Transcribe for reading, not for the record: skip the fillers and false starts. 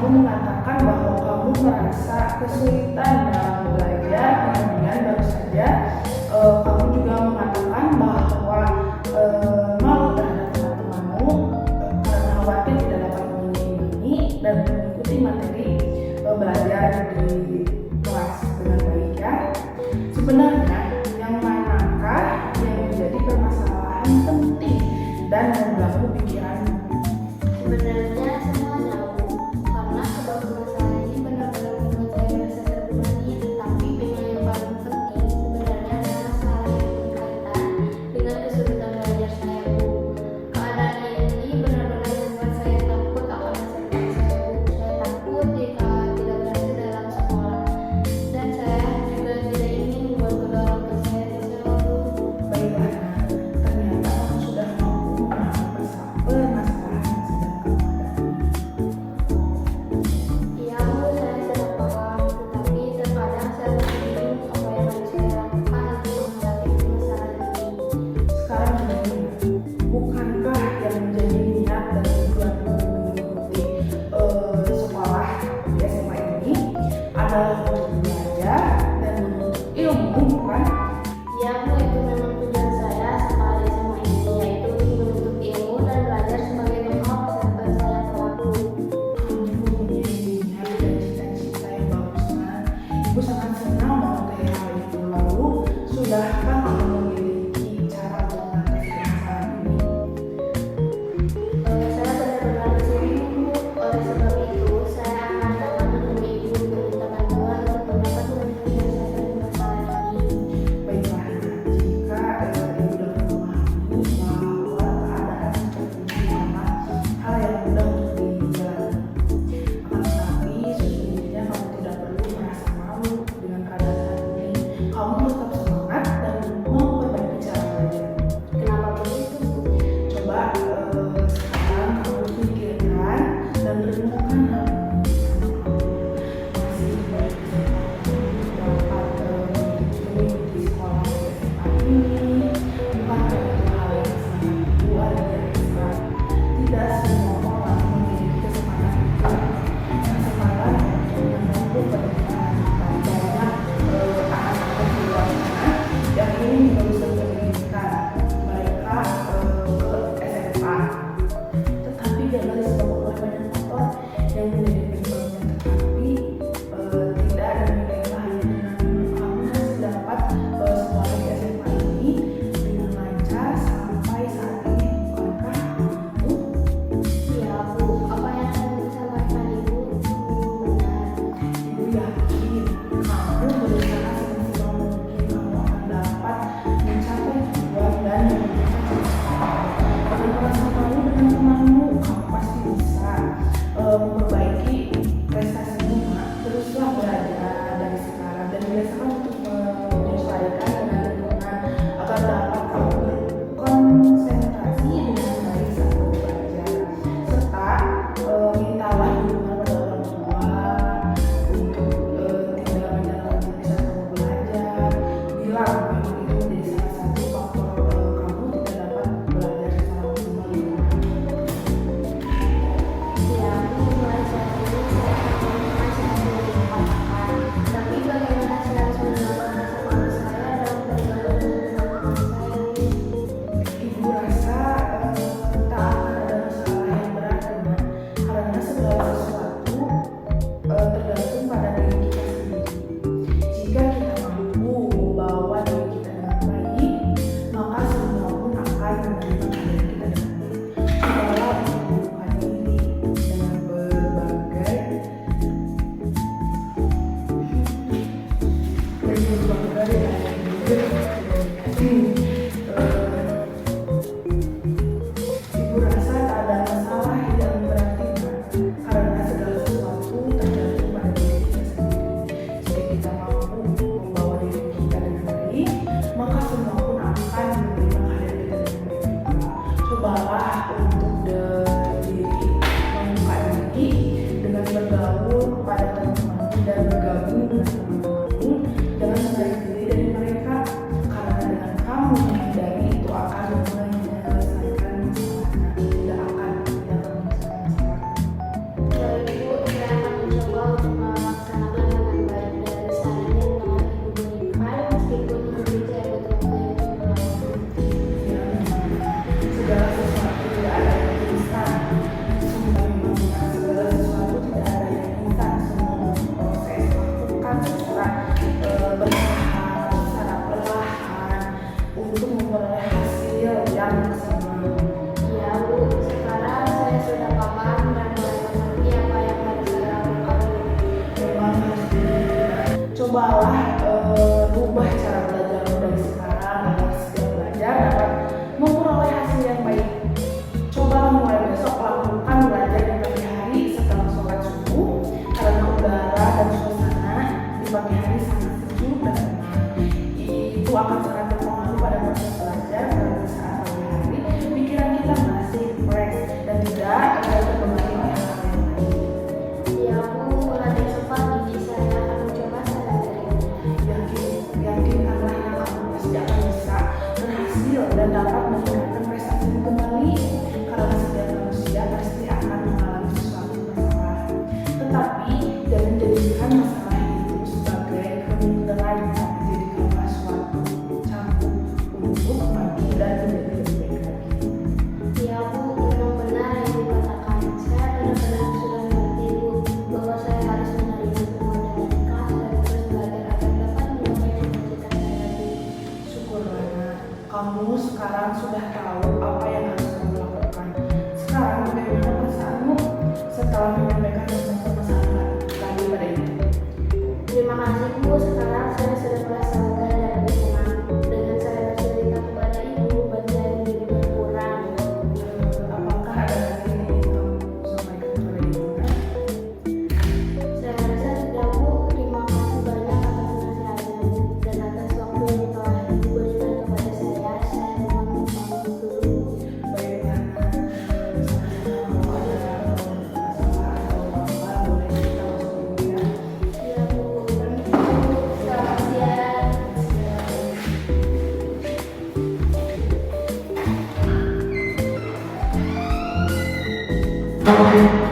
mengatakan bahwa kamu merasa kesulitan dalam belajar, kemudian baru saja kamu juga mengatakan bahwa malu terhadap teman-temanmu karena khawatir tidak dapat mengimbangi dan mengikuti materi belajar di kelas dengan baik ya. Sebenarnya yang manakah yang menjadi permasalahan penting dan mengganggu pikiranmu? Sebenarnya semua tahu, karena sebab masalah ini benar-benar membuat saya merasa terbebani segala sesuatu tidak ada yang instan. Segala sesuatu tidak ada yang instan. Semua butuh proses, lakukan secara bertahap, secara perlahan untuk memperoleh hasil yang maksimal. Iya Bu, sekarang saya sudah paham dan mulai mengerti apa yang harus saya lakukan. Memang harus cobalah rubah cara belajar dari sekarang agar setiap belajar dapat memperoleh hasil yang baik. Cobalah mulai besok lakukan belajar di pagi hari setelah sholat subuh, karena udara dan suasana di pagi hari sangat sejuk dan tenang. Itu akan sangat berpengaruh pada proses belajar, karena saat pagi hari pikiran kita masih fresh dan tidak terbebani oleh hal yang lain. Iya Bu, mulai besok pagi saya akan mencoba saran dari Bu. Yakinkanlah yang kamu pasti akan bisa berhasil dan dapat meningkatkan prestasimu kembali, karena setiap manusia pasti akan mengalami sesuatu masalah. Tetapi jangan jadikan masalah itu sebagai kemunduran yang menjadikanlah suatu cambuk untuk maju dan menjadi lebih baik lagi. Iya Bu, memang benar yang dikatakan. Saya benar-benar sudah mengerti Bu, bahwa saya harus menerima semua dengan ikhlas dan terus belajar agar dapat mencapai cita-cita saya Bu. Syukurlah nak, kamu sekarang sudah tahu apa yang harus kamu lakukan. Sekarang bagaimana perasaanmu setelah menyampaikan semua permasalahan tadi pada ibu? Terima kasih Bu, sekarang saya sudah merasa lega dan lebih tenang. Dengan saya bercerita kepada Ibu, beban saya menjadi berkurang. Apakah ada lagi yang ingin kamu sampaikan kepada ibu? Nak? Saya rasa sudah Bu, terima kasih banyak atas nasihatnya Bu, dan atas waktu yang telah Ibu berikan kepada saya. Saya mohon pamit dulu. Baiklah, Nak. Kalau ada masalah atau apa, boleh kita masuk dulu ya. Iya Bu, permisi Bu, selamat siang. Siap.